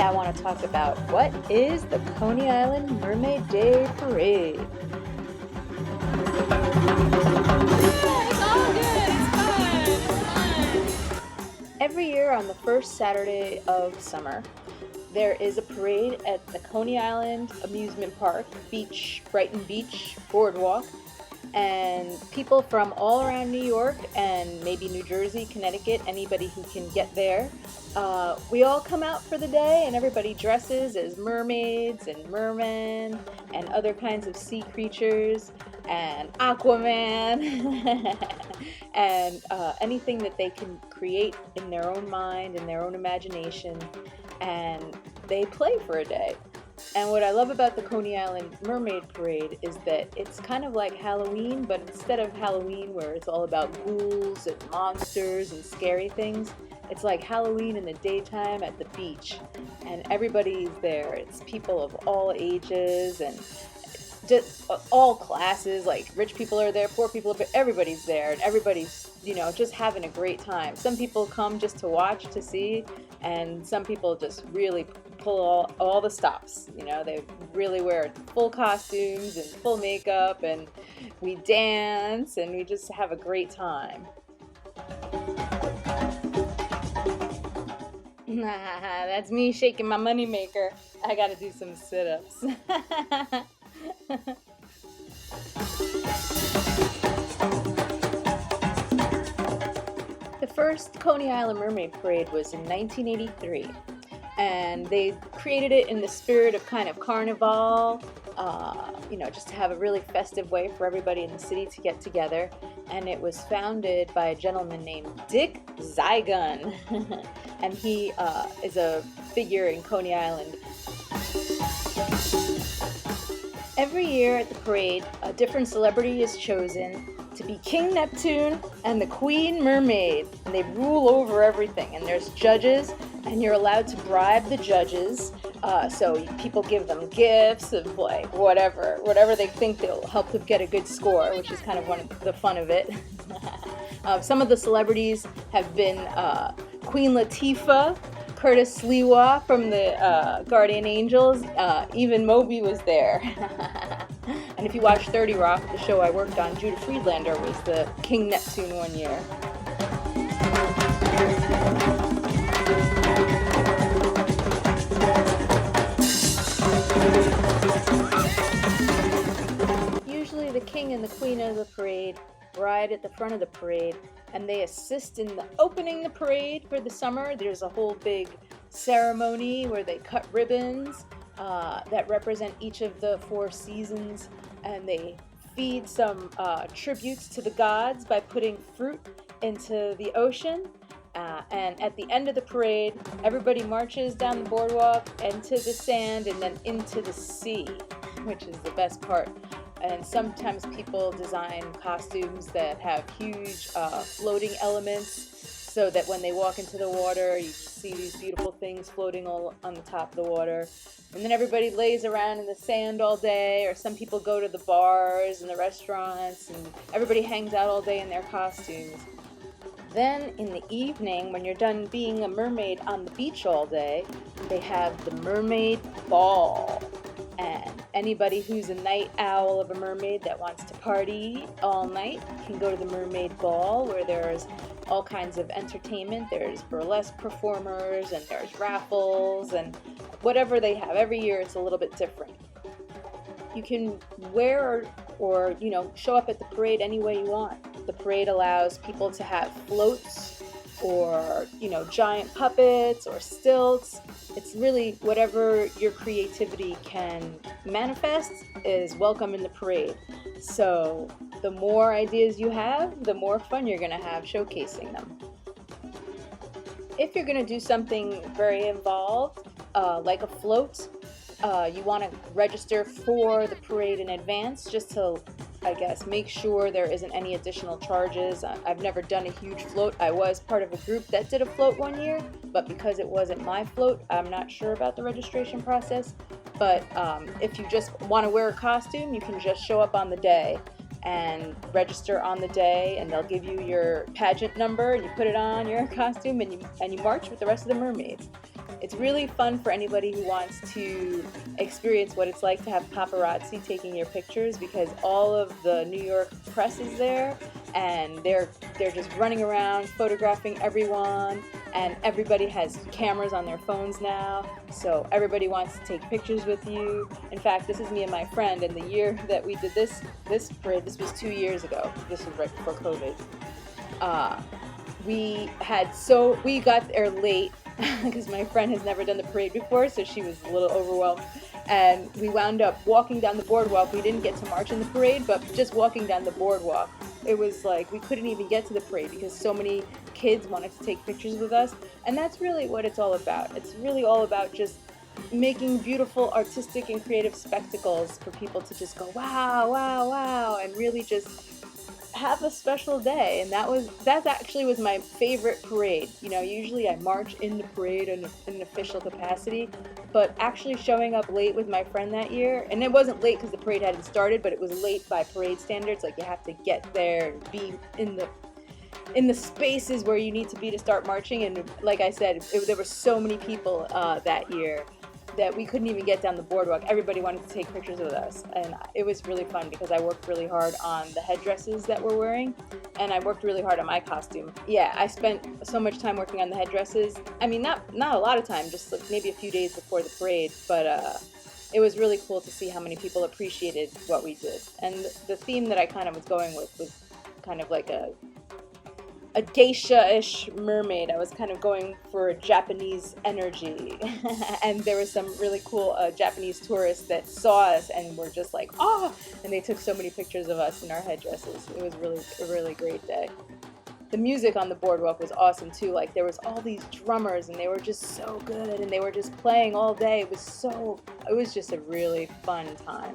I want to talk about what is the Coney Island Mermaid Day Parade. It's all good. It's fun. It's fun. Every year on the first Saturday of summer, there is a parade at the Coney Island Amusement Park, Brighton Beach Boardwalk, and people from all around New York and maybe New Jersey, Connecticut, anybody who can get there. We all come out for the day and everybody dresses as mermaids and mermen and other kinds of sea creatures and Aquaman and anything that they can create in their own mind and their own imagination, and they play for a day. And what I love about the Coney Island Mermaid Parade is that it's kind of like Halloween, but instead of Halloween where it's all about ghouls and monsters and scary things, it's like Halloween in the daytime at the beach. And everybody's there. It's people of all ages and just all classes, like rich people are there, poor people are there, everybody's there, and everybody's, just having a great time. Some people come just to watch, to see, and some people just really pull all the stops. They really wear full costumes and full makeup, and we dance, and we just have a great time. That's me shaking my moneymaker. I gotta do some sit-ups. The first Coney Island Mermaid Parade was in 1983, and they created it in the spirit of kind of carnival, just to have a really festive way for everybody in the city to get together. And it was founded by a gentleman named Dick Zygun, and he is a figure in Coney Island. Every year at the parade, a different celebrity is chosen to be King Neptune and the Queen Mermaid, and they rule over everything. And there's judges, and you're allowed to bribe the judges. So people give them gifts of like whatever they think they'll help them get a good score, which is kind of one of the fun of it. Some of the celebrities have been Queen Latifah, Curtis Sliwa from the Guardian Angels, even Moby was there. And if you watch 30 Rock, the show I worked on, Judah Friedlander was the King Neptune one year. Usually the king and the queen of the parade ride at the front of the parade, and they assist in opening the parade for the summer. There's a whole big ceremony where they cut ribbons that represent each of the 4 seasons, and they feed some tributes to the gods by putting fruit into the ocean. And at the end of the parade, everybody marches down the boardwalk into the sand and then into the sea, which is the best part. And sometimes people design costumes that have huge floating elements, so that when they walk into the water, you see these beautiful things floating all on the top of the water. And then everybody lays around in the sand all day, or some people go to the bars and the restaurants, and everybody hangs out all day in their costumes. Then in the evening, when you're done being a mermaid on the beach all day, they have the Mermaid Ball. And anybody who's a night owl of a mermaid that wants to party all night can go to the Mermaid Ball, where there's all kinds of entertainment. There's burlesque performers, and there's raffles, and whatever they have. Every year it's a little bit different. You can wear or show up at the parade any way you want. The parade allows people to have floats or giant puppets or stilts. It's really whatever your creativity can manifest is welcome in the parade. So the more ideas you have, the more fun you're going to have showcasing them. If you're going to do something very involved, like a float, you want to register for the parade in advance, just to, make sure there isn't any additional charges. I've never done a huge float. I was part of a group that did a float one year, but because it wasn't my float, I'm not sure about the registration process. But if you just want to wear a costume, you can just show up on the day and register on the day, and they'll give you your pageant number, and you put it on your costume, and you march with the rest of the mermaids. It's really fun for anybody who wants to experience what it's like to have paparazzi taking your pictures, because all of the New York press is there, and they're just running around photographing everyone, and everybody has cameras on their phones now, so everybody wants to take pictures with you. In fact, this is me and my friend, and the year that we did this parade, this was 2 years ago. This was right before COVID. We got there late because my friend has never done the parade before, so she was a little overwhelmed. And we wound up walking down the boardwalk. We didn't get to march in the parade, but just walking down the boardwalk, it was like we couldn't even get to the parade because so many kids wanted to take pictures with us. And that's really what it's all about. It's really all about just making beautiful artistic and creative spectacles for people to just go, wow, wow, wow, and really just have a special day. And that actually was my favorite parade. You know, usually I march in the parade in an official capacity, but actually showing up late with my friend that year, and it wasn't late because the parade hadn't started, but it was late by parade standards. Like, you have to get there and be in the spaces where you need to be to start marching. And like I said, there were so many people that year that we couldn't even get down the boardwalk. Everybody wanted to take pictures with us, and it was really fun because I worked really hard on the headdresses that we're wearing, and I worked really hard on my costume. Yeah, I spent so much time working on the headdresses. I mean, not a lot of time, just like maybe a few days before the parade, but it was really cool to see how many people appreciated what we did. And the theme that I kind of was going with was kind of like a geisha-ish mermaid. I was kind of going for a Japanese energy. And there were some really cool Japanese tourists that saw us and were just like, oh, and they took so many pictures of us in our headdresses. It was really a really great day. The music on the boardwalk was awesome too. Like, there was all these drummers, and they were just so good, and they were just playing all day. It was just a really fun time.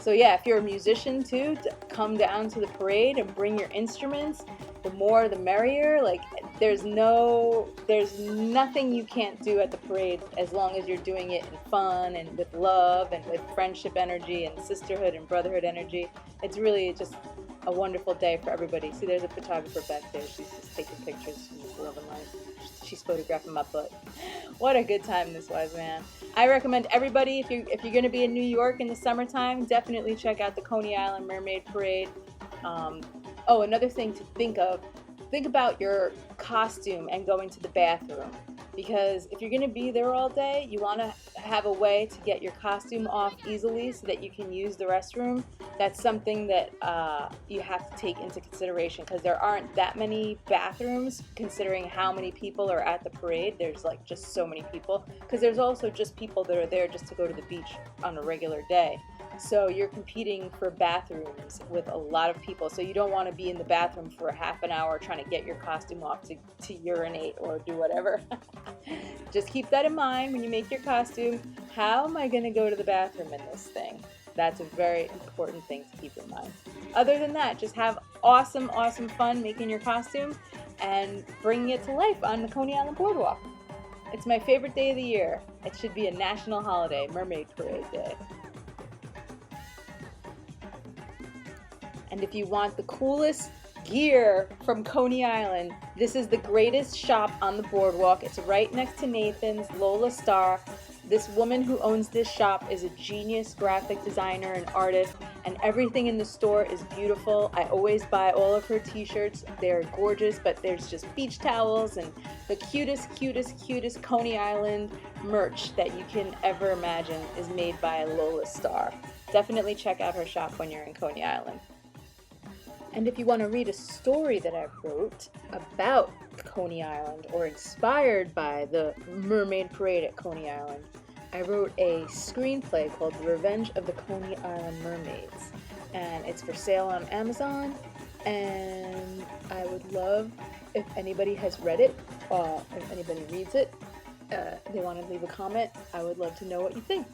So yeah, if you're a musician too, to come down to the parade and bring your instruments. The more the merrier. Like, there's nothing you can't do at the parade as long as you're doing it in fun and with love and with friendship energy and sisterhood and brotherhood energy. It's really just a wonderful day for everybody. See, there's a photographer back there. She's just taking pictures. She's loving life. She's photographing my butt. What a good time this was, man. I recommend everybody, if you're going to be in New York in the summertime, definitely check out the Coney Island Mermaid Parade. Oh, another thing to think about your costume and going to the bathroom, because if you're going to be there all day, you want to have a way to get your costume off easily so that you can use the restroom. That's something that you have to take into consideration, because there aren't that many bathrooms considering how many people are at the parade. There's like just so many people, because there's also just people that are there just to go to the beach on a regular day. So you're competing for bathrooms with a lot of people. So you don't want to be in the bathroom for half an hour trying to get your costume off to urinate or do whatever. Just keep that in mind when you make your costume. How am I going to go to the bathroom in this thing? That's a very important thing to keep in mind. Other than that, just have awesome, awesome fun making your costume and bringing it to life on the Coney Island Boardwalk. It's my favorite day of the year. It should be a national holiday, Mermaid Parade Day. And if you want the coolest gear from Coney Island, this is the greatest shop on the boardwalk. It's right next to Nathan's, Lola Star. This woman who owns this shop is a genius graphic designer and artist, and everything in the store is beautiful. I always buy all of her t-shirts. They're gorgeous, but there's just beach towels and the cutest, cutest, cutest Coney Island merch that you can ever imagine is made by Lola Star. Definitely check out her shop when you're in Coney Island. And if you want to read a story that I wrote about Coney Island or inspired by the Mermaid Parade at Coney Island, I wrote a screenplay called The Revenge of the Coney Island Mermaids. And it's for sale on Amazon. And I would love if anybody has read it, if anybody reads it, they want to leave a comment. I would love to know what you think.